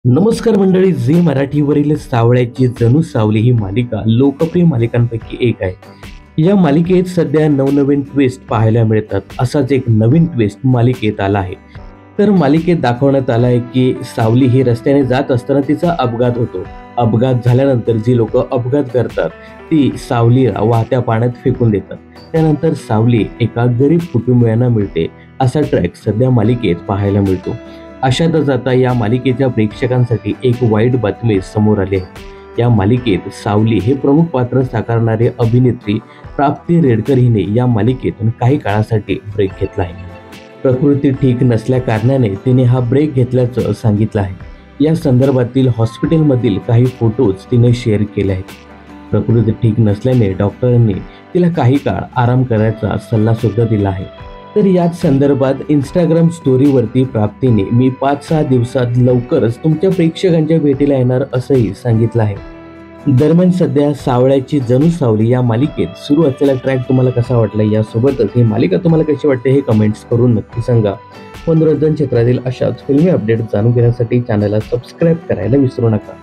नमस्कार मंडळी, झी मराठीवरील सावळ्याची जणू सावली ही मालिका लोकप्रिय मालिकांपैकी एक आहे। या मालिकेत सध्या नवनवीन ट्विस्ट पाहायला मिळतात। असाच एक नवीन ट्विस्ट मालिकेत आला आहे। तर मालिकेत दाखवण्यात आला आहे की सावली ही रस्त्याने जात असताना तिचा अपघात होतो। अपघात झाल्यानंतर जी लोक अपघात करतात ती सावलीला वाहत्या पाण्यात फेकून देतात। त्यानंतर सावली एका गरीब कुटुंबियांना मिळते। असा ट्रॅक सध्या मालिकेत पाहायला मिळतो। अशातच आता या मालिकेच्या प्रेक्षकांसाठी एक वाईट बातमी समोर आली आहे। या मालिकेत सावली हे प्रमुख पात्र साकारणारे अभिनेत्री प्राप्ती रेडकर हिने या मालिकेतून काही काळासाठी ब्रेक घेतला आहे। प्रकृती ठीक नसल्या कारणाने तिने हा ब्रेक घेतल्याचं सांगितलं आहे। या संदर्भातील हॉस्पिटलमधील काही फोटोज तिने शेअर केले आहेत। प्रकृती ठीक नसल्याने डॉक्टरांनी तिला काही काळ आराम करायचा सल्ला सुद्धा दिला आहे। तर याच संदर्भात इंस्टाग्राम स्टोरीवरती प्राप्तीने मी 5-6 दिवसात लवकरच तुमच्या प्रेक्षकांच्या भेटीला येणार असंही सांगितलं आहे। दरम्यान सध्या सावळ्याची जणू सावली या मालिकेत सुरू असलेला ट्रॅक तुम्हाला कसा वाटला, यासोबतच ही मालिका तुम्हाला कशी वाटते हे कमेंट्स करून नक्की सांगा। मनोरंजन क्षेत्रातील अशाच फिल्मी अपडेट जाणून घेण्यासाठी चॅनलला सबस्क्राईब करायला विसरू नका।